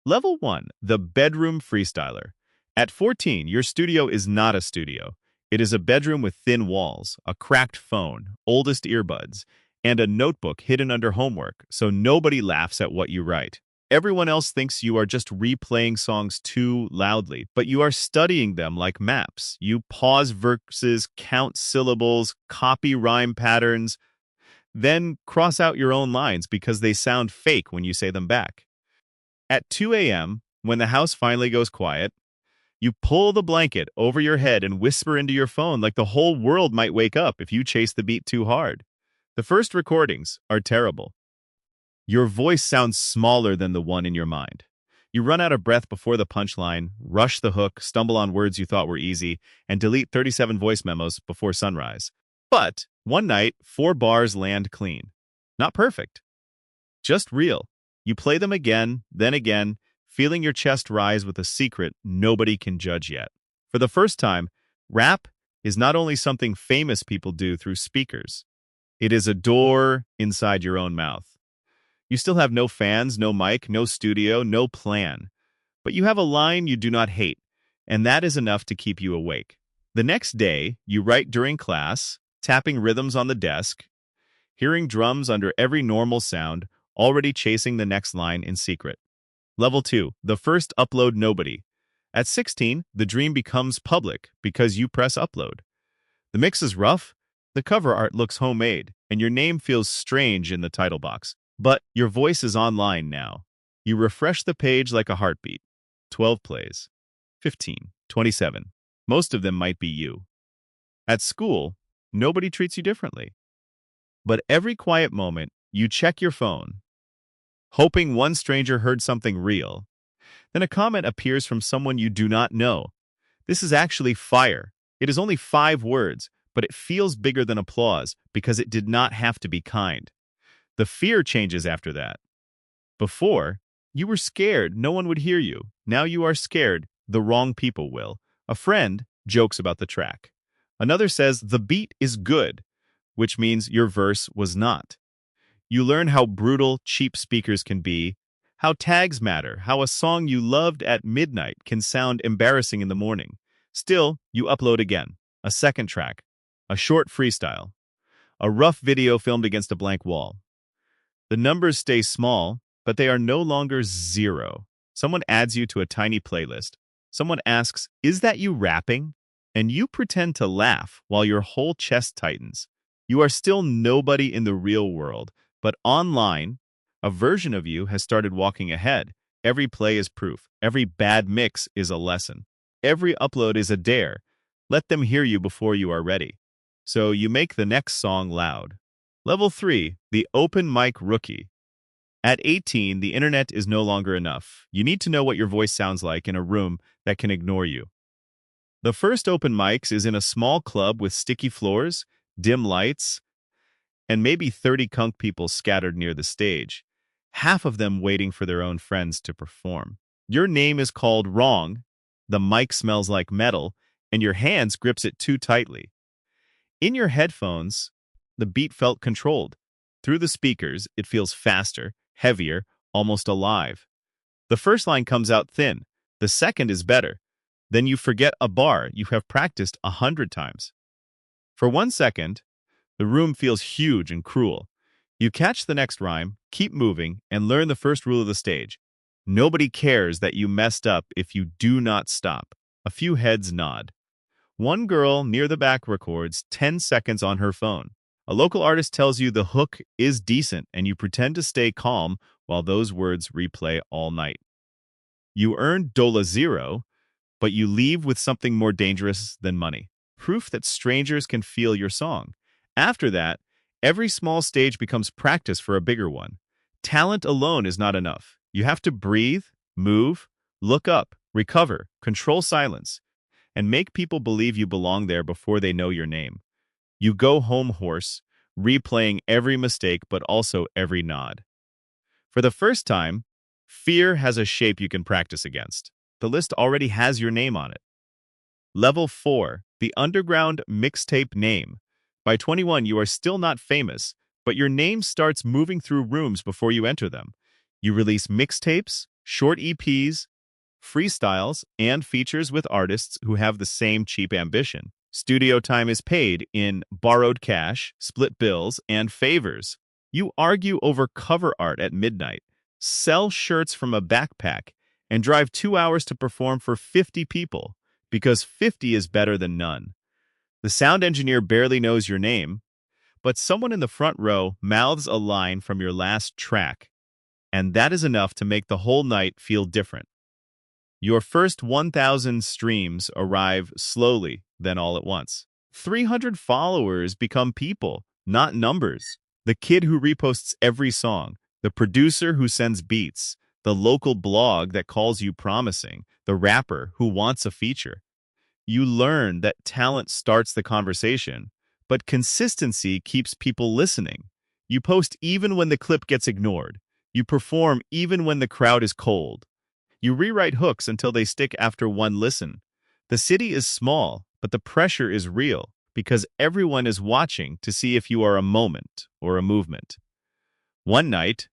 Level 1, the Bedroom Freestyler. At 14, your studio is not a studio. It is a bedroom with thin walls, a cracked phone, oldest earbuds, and a notebook hidden under homework, so nobody laughs at what you write. Everyone else thinks you are just replaying songs too loudly, but you are studying them like maps. You pause verses, count syllables, copy rhyme patterns, then cross out your own lines because they sound fake when you say them back. At 2 a.m., when the house finally goes quiet, you pull the blanket over your head and whisper into your phone like the whole world might wake up if you chase the beat too hard. The first recordings are terrible. Your voice sounds smaller than the one in your mind. You run out of breath before the punchline, rush the hook, stumble on words you thought were easy, and delete 37 voice memos before sunrise. But one night, 4 bars land clean. Not perfect, just real. You play them again, then again, feeling your chest rise with a secret nobody can judge yet. For the first time, rap is not only something famous people do through speakers, it is a door inside your own mouth. You still have no fans, no mic, no studio, no plan. But you have a line you do not hate, and that is enough to keep you awake. The next day, you write during class, tapping rhythms on the desk, hearing drums under every normal sound, already chasing the next line in secret. Level 2, the first upload nobody. At 16, the dream becomes public because you press upload. The mix is rough, the cover art looks homemade, and your name feels strange in the title box. But your voice is online now. You refresh the page like a heartbeat. 12 plays. 15. 27. Most of them might be you. At school, nobody treats you differently. But every quiet moment, you check your phone, hoping one stranger heard something real. Then a comment appears from someone you do not know. This is actually fire. It is only 5 words, but it feels bigger than applause because it did not have to be kind. The fear changes after that. Before, you were scared no one would hear you. Now you are scared the wrong people will. A friend jokes about the track. Another says the beat is good, which means your verse was not. You learn how brutal cheap speakers can be, how tags matter, how a song you loved at midnight can sound embarrassing in the morning. Still, you upload again. A second track. A short freestyle. A rough video filmed against a blank wall. The numbers stay small, but they are no longer 0. Someone adds you to a tiny playlist. Someone asks, "Is that you rapping?" And you pretend to laugh while your whole chest tightens. You are still nobody in the real world, but online, a version of you has started walking ahead. Every play is proof. Every bad mix is a lesson. Every upload is a dare. Let them hear you before you are ready. So you make the next song loud. Level 3, the open mic rookie. At 18, the internet is no longer enough. You need to know what your voice sounds like in a room that can ignore you. The first open mics is in a small club with sticky floors, dim lights, and maybe 30 kunk people scattered near the stage, half of them waiting for their own friends to perform. Your name is called wrong, the mic smells like metal, and your hands grips it too tightly. In your headphones, the beat felt controlled. Through the speakers, it feels faster, heavier, almost alive. The first line comes out thin. The second is better. Then you forget a bar you have practiced 100 times. For 1 second, the room feels huge and cruel. You catch the next rhyme, keep moving, and learn the first rule of the stage. Nobody cares that you messed up if you do not stop. A few heads nod. One girl near the back records 10 seconds on her phone. A local artist tells you the hook is decent, and you pretend to stay calm while those words replay all night. You earn $0, but you leave with something more dangerous than money. Proof that strangers can feel your song. After that, every small stage becomes practice for a bigger one. Talent alone is not enough. You have to breathe, move, look up, recover, control silence, and make people believe you belong there before they know your name. You go home hoarse, replaying every mistake but also every nod. For the first time, fear has a shape you can practice against. The list already has your name on it. Level 4, the underground mixtape name. By 21, you are still not famous, but your name starts moving through rooms before you enter them. You release mixtapes, short EPs, freestyles, and features with artists who have the same cheap ambition. Studio time is paid in borrowed cash, split bills, and favors. You argue over cover art at midnight, sell shirts from a backpack, and drive 2 hours to perform for 50 people because 50 is better than none. The sound engineer barely knows your name, but someone in the front row mouths a line from your last track, and that is enough to make the whole night feel different. Your first 1,000 streams arrive slowly, then all at once. 300 followers become people, not numbers. The kid who reposts every song, the producer who sends beats, the local blog that calls you promising, the rapper who wants a feature. You learn that talent starts the conversation, but consistency keeps people listening. You post even when the clip gets ignored. You perform even when the crowd is cold. You rewrite hooks until they stick after one listen. The city is small, but the pressure is real because everyone is watching to see if you are a moment or a movement. One night,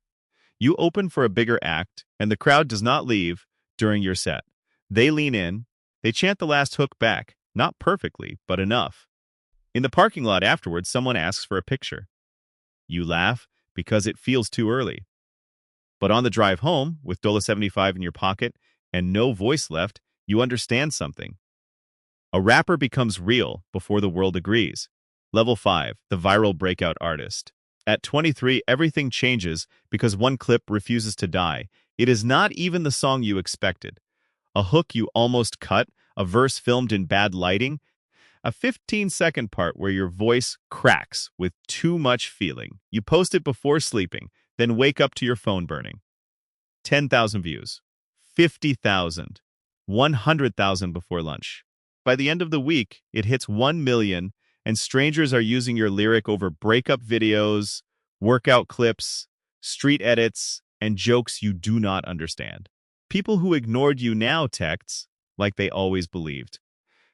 you open for a bigger act, and the crowd does not leave during your set. They lean in, they chant the last hook back, not perfectly, but enough. In the parking lot afterwards, someone asks for a picture. You laugh because it feels too early. But on the drive home, with $75 in your pocket and no voice left, you understand something. A rapper becomes real before the world agrees. Level 5, the viral breakout artist. At 23, everything changes because one clip refuses to die. It is not even the song you expected. A hook you almost cut, a verse filmed in bad lighting, a 15-second part where your voice cracks with too much feeling. You post it before sleeping, then wake up to your phone burning. 10,000 views, 50,000, 100,000 before lunch. By the end of the week, it hits 1 million, and strangers are using your lyric over breakup videos, workout clips, street edits, and jokes you do not understand. People who ignored you now texts like they always believed.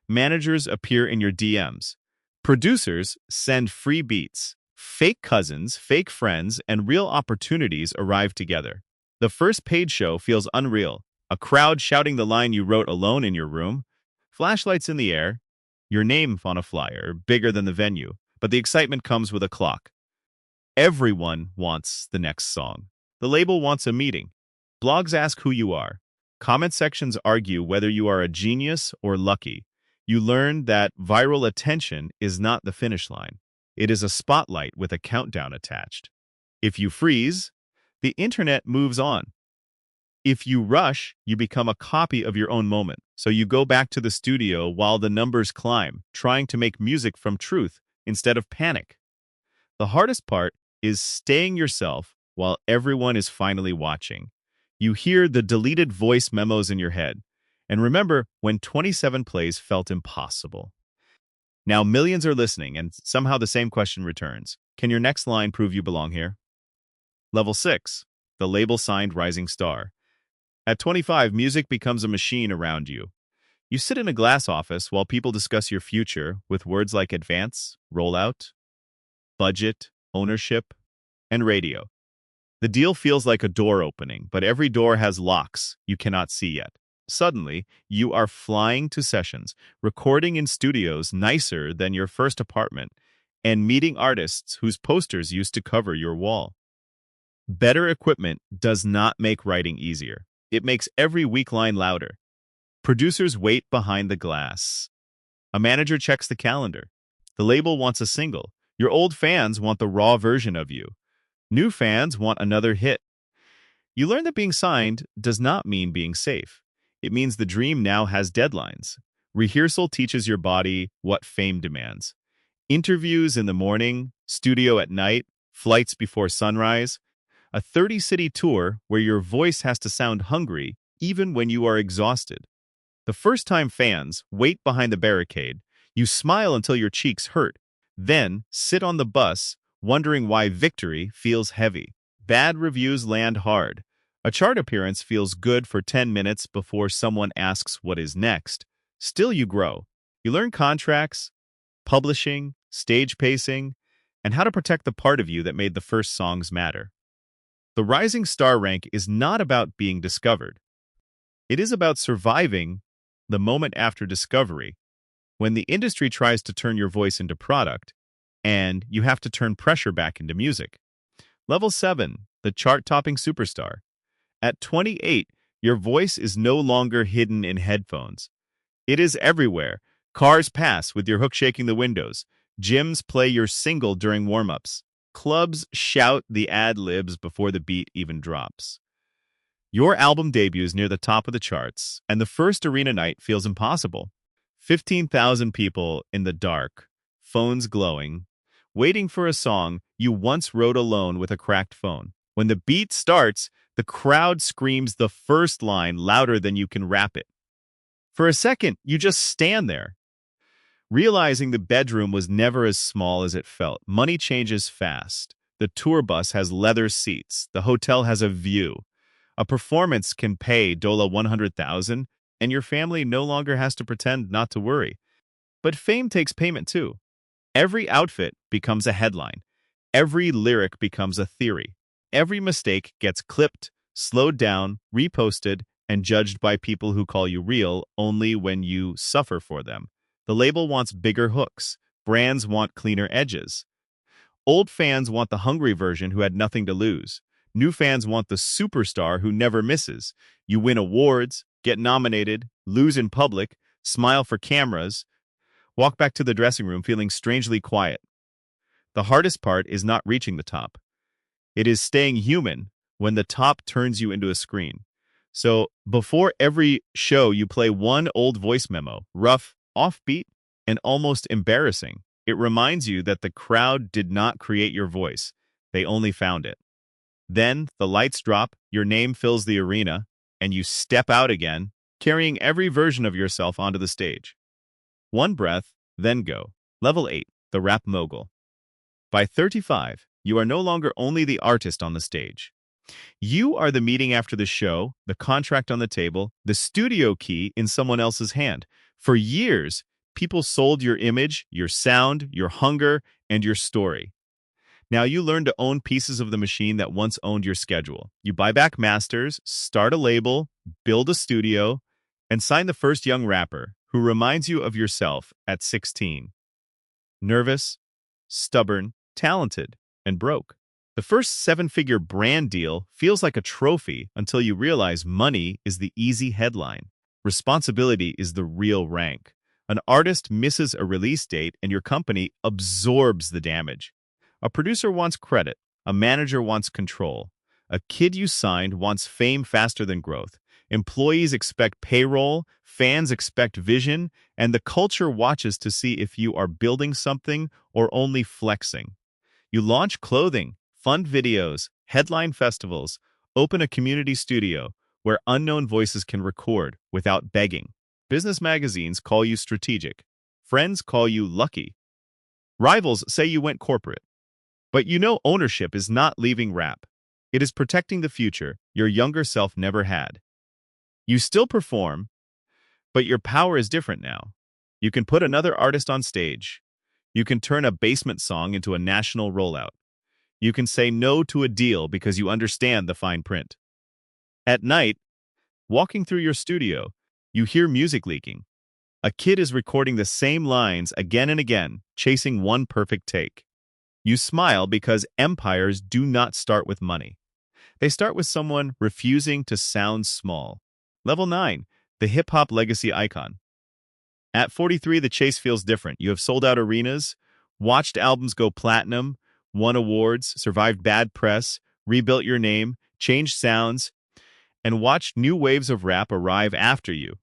Managers appear in your DMs. Producers send free beats. Fake cousins, fake friends, and real opportunities arrive together. The first paid show feels unreal. A crowd shouting the line you wrote alone in your room. Flashlights in the air. Your name on a flyer, bigger than the venue. But the excitement comes with a clock. Everyone wants the next song. The label wants a meeting. Blogs ask who you are. Comment sections argue whether you are a genius or lucky. You learn that viral attention is not the finish line. It is a spotlight with a countdown attached. If you freeze, the internet moves on. If you rush, you become a copy of your own moment. So you go back to the studio while the numbers climb, trying to make music from truth instead of panic. The hardest part is staying yourself while everyone is finally watching. You hear the deleted voice memos in your head, and remember when 27 plays felt impossible. Now millions are listening, and somehow the same question returns. Can your next line prove you belong here? Level 6, the label-signed rising star. At 25, music becomes a machine around you. You sit in a glass office while people discuss your future with words like advance, rollout, budget, ownership, and radio. The deal feels like a door opening, but every door has locks you cannot see yet. Suddenly, you are flying to sessions, recording in studios nicer than your first apartment, and meeting artists whose posters used to cover your wall. Better equipment does not make writing easier. It makes every weak line louder. Producers wait behind the glass. A manager checks the calendar. The label wants a single. Your old fans want the raw version of you. New fans want another hit. You learn that being signed does not mean being safe. It means the dream now has deadlines. Rehearsal teaches your body what fame demands. Interviews in the morning, studio at night, flights before sunrise. A 30-city tour where your voice has to sound hungry even when you are exhausted. The first-time fans wait behind the barricade. You smile until your cheeks hurt, then sit on the bus wondering why victory feels heavy. Bad reviews land hard. A chart appearance feels good for 10 minutes before someone asks what is next. Still you grow. You learn contracts, publishing, stage pacing, and how to protect the part of you that made the first songs matter. The rising star rank is not about being discovered. It is about surviving the moment after discovery, when the industry tries to turn your voice into product, and you have to turn pressure back into music. Level 7, the chart-topping superstar. At 28, your voice is no longer hidden in headphones. It is everywhere. Cars pass with your hook shaking the windows. Gyms play your single during warm-ups. Clubs shout the ad-libs before the beat even drops. Your album debuts near the top of the charts, and the first arena night feels impossible. 15,000 people in the dark, phones glowing, waiting for a song you once wrote alone with a cracked phone. When the beat starts, the crowd screams the first line louder than you can rap it. For a second, you just stand there, realizing the bedroom was never as small as it felt. Money changes fast. The tour bus has leather seats. The hotel has a view. A performance can pay Dola 100,000, and your family no longer has to pretend not to worry. But fame takes payment too. Every outfit becomes a headline. Every lyric becomes a theory. Every mistake gets clipped, slowed down, reposted, and judged by people who call you real only when you suffer for them. The label wants bigger hooks. Brands want cleaner edges. Old fans want the hungry version who had nothing to lose. New fans want the superstar who never misses. You win awards, get nominated, lose in public, smile for cameras, walk back to the dressing room feeling strangely quiet. The hardest part is not reaching the top. It is staying human when the top turns you into a screen. So before every show, you play one old voice memo, rough, offbeat, and almost embarrassing. It reminds you that the crowd did not create your voice. They only found it. Then the lights drop, your name fills the arena, and you step out again, carrying every version of yourself onto the stage. One breath, then go. Level 8, the rap mogul. By 35, you are no longer only the artist on the stage. You are the meeting after the show, the contract on the table, the studio key in someone else's hand. For years, people sold your image, your sound, your hunger, and your story. Now you learn to own pieces of the machine that once owned your schedule. You buy back masters, start a label, build a studio, and sign the first young rapper who reminds you of yourself at 16. Nervous, stubborn, talented, and broke. The first seven-figure brand deal feels like a trophy until you realize money is the easy headline. Responsibility is the real rank. An artist misses a release date and your company absorbs the damage. A producer wants credit. A manager wants control. A kid you signed wants fame faster than growth. Employees expect payroll, fans expect vision, and the culture watches to see if you are building something or only flexing. You launch clothing, fund videos, headline festivals, open a community studio where unknown voices can record without begging. Business magazines call you strategic. Friends call you lucky. Rivals say you went corporate. But you know ownership is not leaving rap. It is protecting the future your younger self never had. You still perform, but your power is different now. You can put another artist on stage. You can turn a basement song into a national rollout. You can say no to a deal because you understand the fine print. At night, walking through your studio, you hear music leaking. A kid is recording the same lines again and again, chasing one perfect take. You smile because empires do not start with money. They start with someone refusing to sound small. Level 9, the hip-hop legacy icon. At 43, the chase feels different. You have sold out arenas, watched albums go platinum, won awards, survived bad press, rebuilt your name, changed sounds, and watched new waves of rap arrive after you.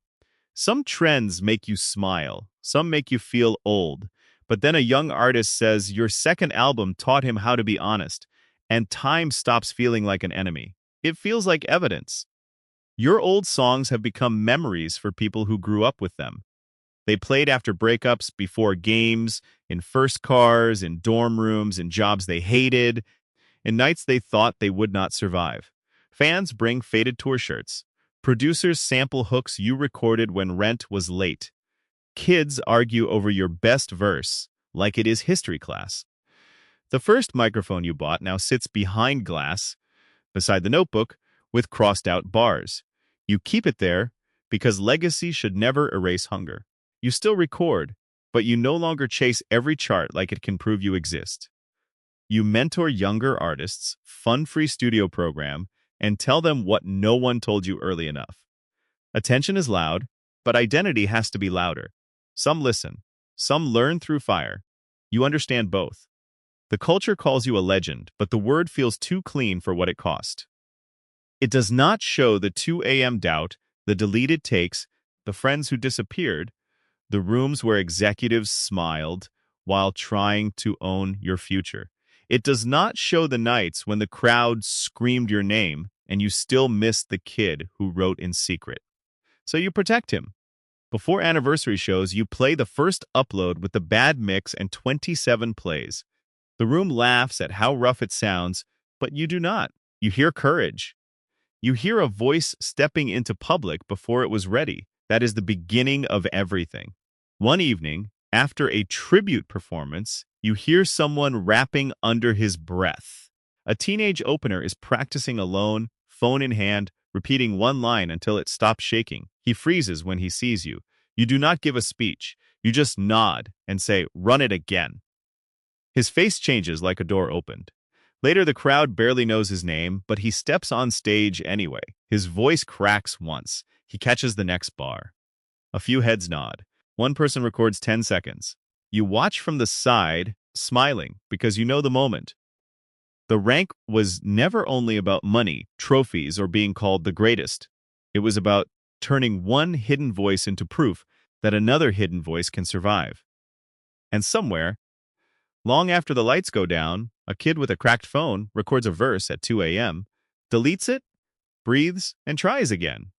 Some trends make you smile, some make you feel old, but then a young artist says your second album taught him how to be honest, and time stops feeling like an enemy. It feels like evidence. Your old songs have become memories for people who grew up with them. They played after breakups, before games, in first cars, in dorm rooms, in jobs they hated, in nights they thought they would not survive. Fans bring faded tour shirts. Producers sample hooks you recorded when rent was late. Kids argue over your best verse like it is history class. The first microphone you bought now sits behind glass. beside the notebook with crossed-out bars. You keep it there because legacy should never erase hunger. You still record, but you no longer chase every chart like it can prove you exist. You mentor younger artists, fund free studio program, and tell them what no one told you early enough. Attention is loud, but identity has to be louder. Some listen, some learn through fire. You understand both. The culture calls you a legend, but the word feels too clean for what it cost. It does not show the 2 a.m. doubt, the deleted takes, the friends who disappeared, the rooms where executives smiled while trying to own your future. It does not show the nights when the crowd screamed your name and you still missed the kid who wrote in secret. So you protect him. Before anniversary shows, you play the first upload with the bad mix and 27 plays. The room laughs at how rough it sounds, but you do not. You hear courage. You hear a voice stepping into public before it was ready. That is the beginning of everything. One evening, after a tribute performance, you hear someone rapping under his breath. A teenage opener is practicing alone, phone in hand, repeating one line until it stops shaking. He freezes when he sees you. You do not give a speech. You just nod and say, "Run it again." His face changes like a door opened. Later, the crowd barely knows his name, but he steps on stage anyway. His voice cracks once. He catches the next bar. A few heads nod. One person records 10 seconds. You watch from the side, smiling, because you know the moment. The rank was never only about money, trophies, or being called the greatest. It was about turning one hidden voice into proof that another hidden voice can survive. And somewhere, long after the lights go down, a kid with a cracked phone records a verse at 2 a.m., deletes it, breathes, and tries again.